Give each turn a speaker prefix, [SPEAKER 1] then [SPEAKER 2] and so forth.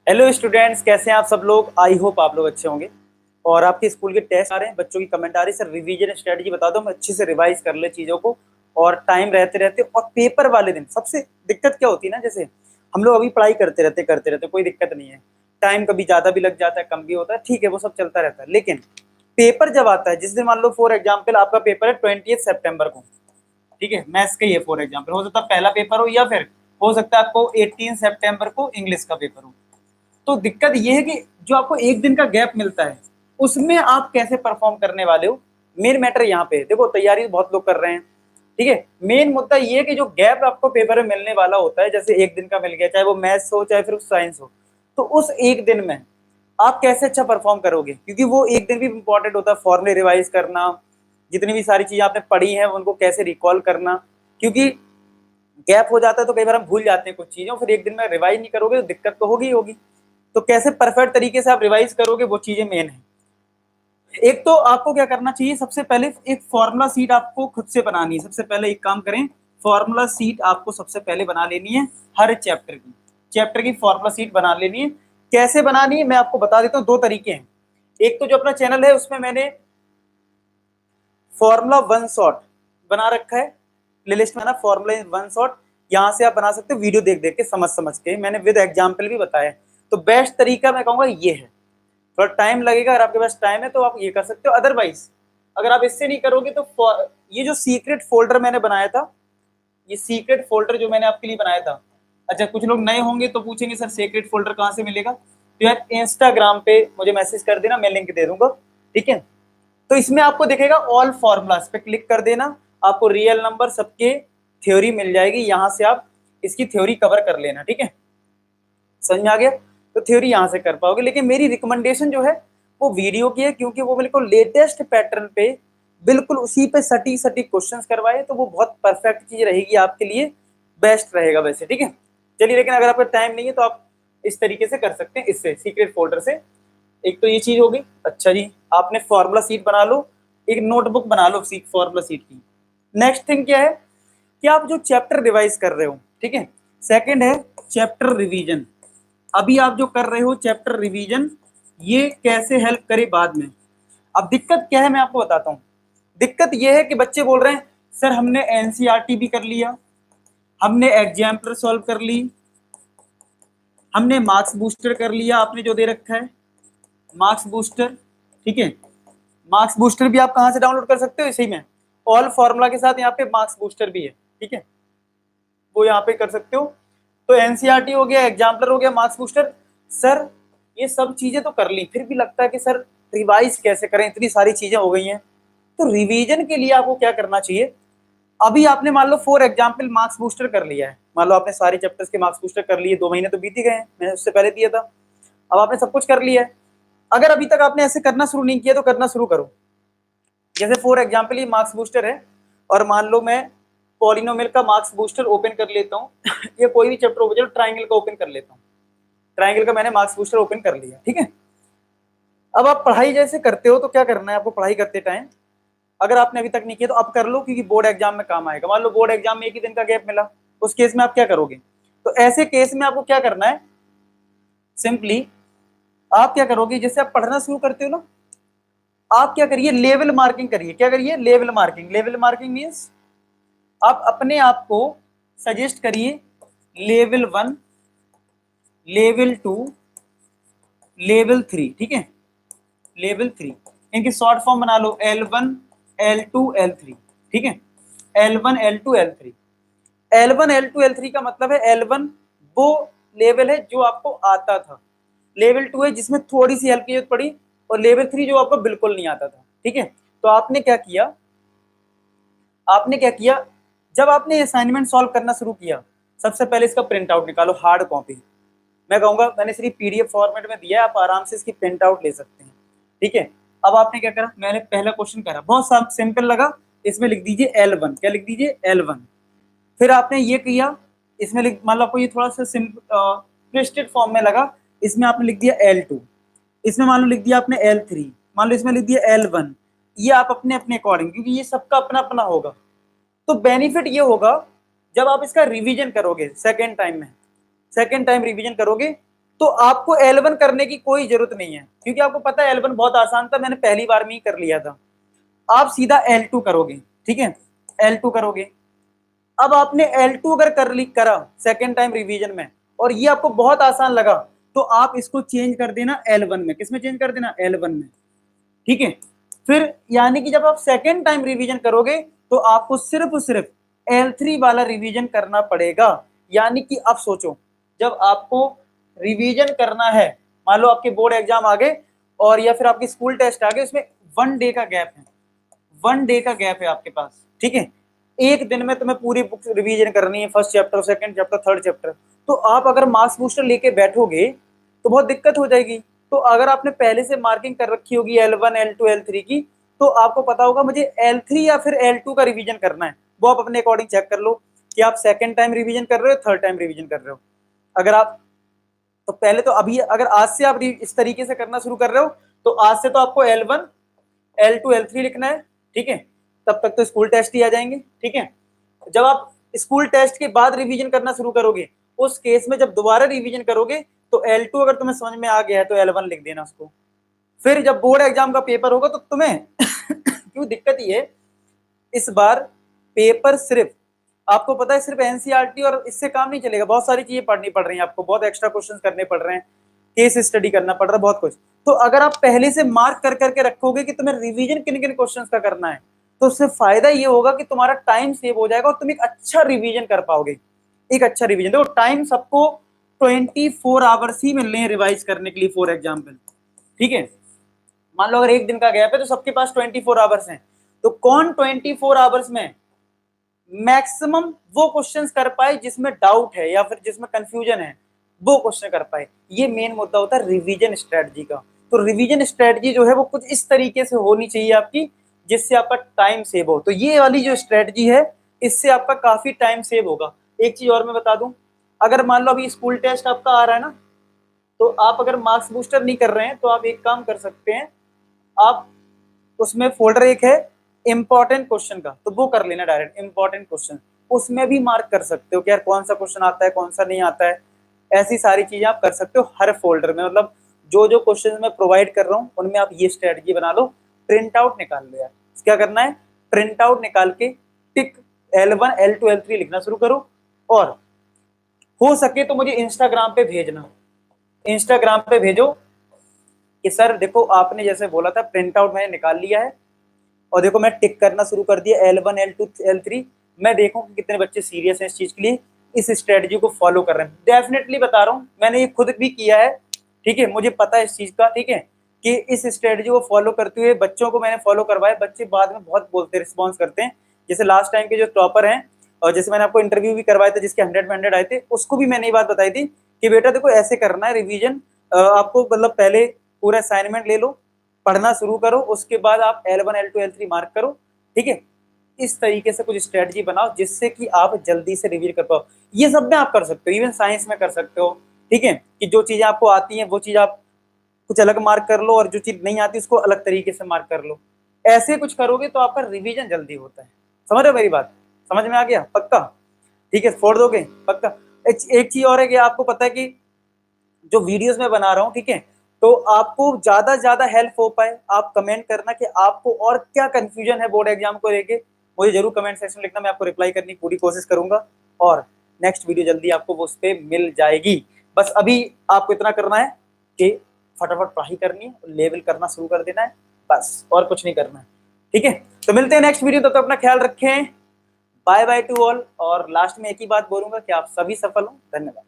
[SPEAKER 1] Hello students, कैसे हैं आप सब लोग। आई होप आप लोग अच्छे होंगे। और आपके स्कूल के टेस्ट आ रहे हैं, बच्चों की कमेंट आ रही है, सर रिवीजन स्ट्रेटजी बता दो, हम अच्छे से रिवाइज कर ले चीज़ों को। और टाइम रहते रहते और पेपर वाले दिन सबसे दिक्कत क्या होती है ना, जैसे हम लोग अभी पढ़ाई करते रहते कोई दिक्कत नहीं है। टाइम कभी ज़्यादा भी लग जाता है, कम भी होता है, ठीक है, वो सब चलता रहता है। लेकिन पेपर जब आता है, जिस दिन मान लो फॉर एग्जाम्पल आपका पेपर है 20 सितंबर को, ठीक है, मैथ्स का ही है फॉर एग्जाम्पल, हो सकता है पहला पेपर हो या फिर हो सकता है आपको 18 सितंबर को इंग्लिश का पेपर हो। तो दिक्कत ये है कि जो आपको एक दिन का गैप मिलता है उसमें आप कैसे परफॉर्म करने वाले हो, मेन मैटर यहाँ पे है। देखो तैयारी बहुत लोग कर रहे हैं, ठीक है, मेन मुद्दा ये है कि जो गैप आपको पेपर में मिलने वाला होता है, जैसे एक दिन का मिल गया, चाहे वो मैथ्स हो चाहे फिर साइंस हो, तो उस एक दिन में आप कैसे अच्छा परफॉर्म करोगे, क्योंकि वो एक दिन भी इंपॉर्टेंट होता है। फॉर्मूले रिवाइज करना, जितनी भी सारी चीजें आपने पढ़ी हैं उनको कैसे रिकॉल करना, क्योंकि गैप हो जाता है तो कई बार हम भूल जाते हैं कुछ चीजें, फिर एक दिन में रिवाइज नहीं करोगे तो दिक्कत तो होगी ही होगी। तो कैसे परफेक्ट तरीके से आप रिवाइज करोगे, वो चीजें मेन है। एक तो आपको क्या करना चाहिए, सबसे पहले एक फॉर्मूला सीट आपको खुद से बनानी है। सबसे पहले एक काम करें, फॉर्मूला सीट आपको सबसे पहले बना लेनी है। हर चैप्टर की फॉर्मूला सीट बना लेनी है। कैसे बनानी है मैं आपको बता देता हूँ, दो तरीके हैं। एक तो जो अपना चैनल है उसमें मैंने फॉर्मूला वन शॉट बना रखा है, प्लेलिस्ट में ना फॉर्मूला वन शॉट, यहाँ से आप बना सकते हो वीडियो देख देख के, समझ के। मैंने विद एग्जाम्पल भी बताया। तो बेस्ट तरीका मैं कहूँगा ये है। थोड़ा टाइम लगेगा, अगर आपके पास टाइम है तो आप ये कर सकते हो। अदरवाइज अगर आप इससे नहीं करोगे तो ये जो सीक्रेट फोल्डर मैंने बनाया था, ये सीक्रेट फोल्डर जो मैंने आपके लिए बनाया था, अच्छा कुछ लोग नए होंगे तो पूछेंगे सर सीक्रेट फोल्डर कहाँ से मिलेगा, तो यार इंस्टाग्राम पे मुझे मैसेज कर देना, मैं लिंक दे दूंगा, ठीक है। तो इसमें आपको दिखेगा ऑल फॉर्मूलाज पे क्लिक कर देना, आपको रियल नंबर सबके थ्योरी मिल जाएगी, यहाँ से आप इसकी थ्योरी कवर कर लेना, ठीक है, समझ में आ गया। तो थ्योरी यहाँ से कर पाओगे, लेकिन मेरी रिकमेंडेशन जो है वो वीडियो की है, क्योंकि वो बिल्कुल लेटेस्ट पैटर्न पे, बिल्कुल उसी पे सटीक सटीक क्वेश्चंस करवाए, तो वो बहुत परफेक्ट चीज रहेगी आपके लिए, बेस्ट रहेगा वैसे, ठीक है। चलिए, लेकिन अगर आपका टाइम नहीं है तो आप इस तरीके से कर सकते हैं, इससे सीक्रेट फोल्डर से। एक तो ये चीज होगी। अच्छा जी, आपने फॉर्मूला सीट बना लो, एक नोटबुक बना लो फॉर्मूला सीट की। नेक्स्ट थिंग क्या है कि आप जो चैप्टर रिवाइज कर रहे हो, ठीक है, सेकंड है चैप्टर रिवीजन। अभी आप जो कर रहे हो चैप्टर रिवीजन, ये कैसे हेल्प करे बाद में। अब दिक्कत क्या है मैं आपको बताता हूँ। दिक्कत ये है कि बच्चे बोल रहे हैं सर हमने एनसीईआरटी भी कर लिया, हमने एग्जाम्पलर सॉल्व कर ली, हमने मार्क्स बूस्टर कर लिया, आपने जो दे रखा है मार्क्स बूस्टर, ठीक है। मार्क्स बूस्टर भी आप कहाँ से डाउनलोड कर सकते हो, इसी में ऑल फॉर्मूला के साथ यहाँ पे मार्क्स बूस्टर भी है, ठीक है, वो यहाँ पे कर सकते हो। तो एनसीईआरटी हो गया, एग्जाम्पलर हो गया, मार्क्स बूस्टर। सर ये सब चीजें तो कर ली, फिर भी लगता है कि सर रिवाइज कैसे करें, इतनी सारी चीजें हो गई हैं। तो रिवीजन के लिए आपको क्या करना चाहिए, अभी आपने मान लो फॉर एग्जाम्पल मार्क्स बूस्टर कर लिया है, मान लो आपने सारे चैप्टर्स के मार्क्स बूस्टर कर लिए, 2 महीने तो बीत ही गए हैं, मैंने उससे पहले दिया था। अब आपने सब कुछ कर लिया है। अगर अभी तक आपने ऐसे करना शुरू नहीं किया तो करना शुरू करो। जैसे फॉर एग्जाम्पल ये मार्क्स बूस्टर है, और मान लो मैं पॉलिनोमियल का मार्क्स बूस्टर ओपन कर लेता हूँ ये कोई भी चैप्टर ओपन, ट्राइंगल का ओपन कर लेता हूँ, ट्राइंगल का मैंने मार्क्स बूस्टर ओपन कर लिया, ठीक है। अब आप पढ़ाई जैसे करते हो तो क्या करना है आपको, पढ़ाई करते टाइम अगर आपने अभी तक नहीं किया तो अब कर लो, क्योंकि बोर्ड एग्जाम में काम आएगा। मान लो बोर्ड एग्जाम में एक ही दिन का गैप मिला, उस केस में आप क्या करोगे। तो ऐसे केस में आपको क्या करना है, सिंपली आप क्या करोगे, जैसे आप पढ़ना शुरू करते हो ना, आप क्या करिए लेवल मार्किंग करिए। क्या करिए, level marking. Level marking means आप अपने आप को सजेस्ट करिए लेवल 1, लेवल 2, लेवल 3, ठीक है, लेवल 3, इनकी शॉर्ट फॉर्म बना लो L1 L2 L3, ठीक है, L1 L2 L3। L1 L2 L3 का मतलब है L1 वो लेवल है जो आपको आता था, लेवल 2 है जिसमें थोड़ी सी हेल्प की जरूरत पड़ी, और लेवल 3 जो आपको बिल्कुल नहीं आता था, ठीक है। तो आपने क्या किया, जब आपने असाइनमेंट सॉल्व करना शुरू किया, सबसे पहले इसका प्रिंट आउट निकालो, हार्ड कॉपी। मैं कहूंगा मैंने सिर्फ पीडीएफ फॉर्मेट में दिया है, आप आराम से इसकी प्रिंट आउट ले सकते हैं, ठीक है। अब आपने क्या करा, मैंने पहला क्वेश्चन करा, बहुत सिंपल लगा, इसमें लिख दीजिए L1। क्या लिख दीजिए, L1। फिर आपने ये किया, इसमें लिख, मान लो आपको ये थोड़ा सा ट्विस्टेड फॉर्म में लगा, इसमें आपने लिख दिया L2, इसमें मान लो लिख दिया आपने L3, मान लो इसमें लिख दिया L1। ये आप अपने अपने अकॉर्डिंग, क्योंकि ये सबका अपना अपना होगा। तो बेनिफिट ये होगा जब आप इसका रिवीजन करोगे सेकेंड टाइम में, सेकेंड टाइम रिवीजन करोगे तो आपको L1 करने की कोई जरूरत नहीं है, क्योंकि आपको पता है L1 बहुत आसान था, मैंने पहली बार में ही कर लिया था। आप सीधा L2 करोगे, ठीक है, L2 करोगे। अब आपने L2 अगर करा सेकेंड टाइम रिवीजन में और ये आपको बहुत आसान लगा, तो आप इसको चेंज कर देना L1 में। किसमें चेंज कर देना? L1 में, ठीक है। फिर यानी कि जब आप सेकेंड टाइम रिवीजन करोगे तो आपको सिर्फ L3 वाला रिवीजन करना पड़ेगा। यानी कि अब सोचो, जब आपको रिवीजन करना है, मान लो आपके बोर्ड एग्जाम आ गए और या फिर आपके स्कूल टेस्ट आ गए, उसमें 1 डे का गैप है, 1 डे का गैप है आपके पास, ठीक है। एक दिन में तुम्हें पूरी बुक रिवीजन करनी है, first chapter, second chapter, third chapter. तो आप अगर मार्क्स बूस्टर लेके बैठोगे तो बहुत दिक्कत हो जाएगी। तो अगर आपने पहले से मार्किंग कर रखी होगी L1, L2, L3 की, तो आपको पता होगा मुझे L3 या फिर L2 का रिवीजन करना है। वो आप अपने अकॉर्डिंग चेक कर लो कि आप सेकंड टाइम रिवीजन कर रहे हो, थर्ड टाइम रिवीजन कर रहे हो। अगर आप तो पहले तो अभी अगर आज से आप इस तरीके से करना शुरू कर रहे हो, तो आज से तो आपको L1, L2, L3 लिखना है, ठीक है। तब तक तो स्कूल टेस्ट ही आ जाएंगे, ठीक है। जब आप स्कूल टेस्ट के बाद रिवीजन करना शुरू करोगे, उस केस में जब दोबारा रिवीजन करोगे तो L2 अगर तुम्हें समझ में आ गया है तो L1 लिख देना उसको। फिर जब बोर्ड एग्जाम का पेपर होगा तो तुम्हें क्यों दिक्कत ही है, इस बार पेपर सिर्फ आपको पता है सिर्फ एनसीईआरटी और इससे काम नहीं चलेगा, बहुत सारी चीजें पढ़नी पड़ रही हैं आपको, बहुत एक्स्ट्रा क्वेश्चंस करने पड़ रहे हैं, केस स्टडी करना पड़ रहा है, बहुत कुछ। तो अगर आप पहले से मार्क कर करके रखोगे कि तुम्हें रिवीजन किन किन क्वेश्चंस का करना है, तो उससे फायदा ये होगा कि तुम्हारा टाइम सेव हो जाएगा और तुम एक अच्छा रिवीजन कर पाओगे। एक अच्छा रिवीजन, देखो टाइम सबको 24 आवर्स ही मिल रहे हैं रिवाइज करने के लिए फॉर एग्जाम्पल, ठीक है। मान लो अगर एक दिन का गैप है तो सबके पास 24 आवर्स हैं, तो कौन 24 आवर्स में मैक्सिमम वो क्वेश्चंस कर पाए जिसमें डाउट है या फिर जिसमें कंफ्यूजन है, वो क्वेश्चन कर पाए। ये मेन मुद्दा होता है रिवीजन स्ट्रेटजी का। तो रिवीजन स्ट्रेटजी जो है वो कुछ इस तरीके से होनी चाहिए आपकी, जिससे आपका टाइम सेव हो। तो ये वाली जो स्ट्रेटजी है, इससे आपका काफी टाइम सेव होगा। एक चीज और मैं बता दूं, अगर मान लो अभी स्कूल टेस्ट आपका आ रहा है ना, तो आप अगर मार्क्स बूस्टर नहीं कर रहे हैं तो आप एक काम कर सकते हैं, आप उसमें फोल्डर एक है इंपॉर्टेंट क्वेश्चन का, तो वो कर लेना डायरेक्ट इंपॉर्टेंट क्वेश्चन। उसमें भी मार्क कर सकते हो कि यार कौन सा क्वेश्चन आता है, कौन सा नहीं आता है। ऐसी सारी चीजें आप कर सकते हो हर फोल्डर में, मतलब जो जो क्वेश्चन मैं प्रोवाइड कर रहा हूँ उनमें आप ये स्ट्रेटजी बना लो, प्रिंट आउट निकाल लो। यार क्या करना है, प्रिंट आउट निकाल के टिक L1, L2, L3 लिखना शुरू करो, और हो सके तो मुझे इंस्टाग्राम पे भेजना, इंस्टाग्राम पे भेजो कि सर देखो आपने जैसे बोला था, प्रिंट आउट मैंने निकाल लिया है और देखो मैं टिक करना शुरू कर दिया L1, L2, L3। मैं देखूं कि कितने बच्चे सीरियस हैं इस चीज के लिए, इस स्ट्रेटजी को फॉलो कर रहे हैं। डेफिनेटली बता रहा हूँ, मैंने ये खुद भी किया है, ठीक है, मुझे पता है इस चीज का, ठीक है, कि इस स्ट्रेटजी को फॉलो करते हुए बच्चों को मैंने फॉलो करवाया। बच्चे बाद में बहुत बोलते, रिस्पॉन्स करते हैं। जैसे लास्ट टाइम के जो टॉपर हैं, और जैसे मैंने आपको इंटरव्यू भी करवाया था जिसके 100 में 100 आए थे, उसको भी मैंने ये बात बताई थी कि बेटा देखो ऐसे करना है रिवीजन, आपको मतलब पहले पूरा असाइनमेंट ले लो, पढ़ना शुरू करो, उसके बाद आप L1, L2, L3 मार्क करो, ठीक है। इस तरीके से कुछ स्ट्रेटजी बनाओ जिससे कि आप जल्दी से रिवीज कर पाओ। ये सब में आप कर सकते हो, इवन साइंस में कर सकते हो, ठीक है, कि जो चीजें आपको आती हैं वो चीज आप कुछ अलग मार्क कर लो और जो चीज नहीं आती उसको अलग तरीके से मार्क कर लो। ऐसे कुछ करोगे तो आपका रिवीजन जल्दी होता है। समझ रहे हो मेरी बात? समझ में आ गया पक्का? ठीक है, फोड़ दोगे पक्का। एक चीज और है कि आपको पता है कि जो वीडियोस में बना रहा हूँ, ठीक है, तो आपको ज्यादा से ज्यादा हेल्प हो पाए, आप कमेंट करना कि आपको और क्या कंफ्यूजन है बोर्ड एग्जाम को लेके, मुझे जरूर कमेंट सेक्शन में लिखना, मैं आपको रिप्लाई करने की पूरी कोशिश करूंगा। और नेक्स्ट वीडियो जल्दी आपको वो उस पर मिल जाएगी। बस अभी आपको इतना करना है कि फटाफट पढ़ाई करनी है, लेवल करना शुरू कर देना है, बस और कुछ नहीं करना है, ठीक है। तो मिलते हैं नेक्स्ट वीडियो, तब तक अपना ख्याल रखें। Bye bye to all. और लास्ट में एक ही बात बोलूंगा कि आप सभी सफल हो। धन्यवाद।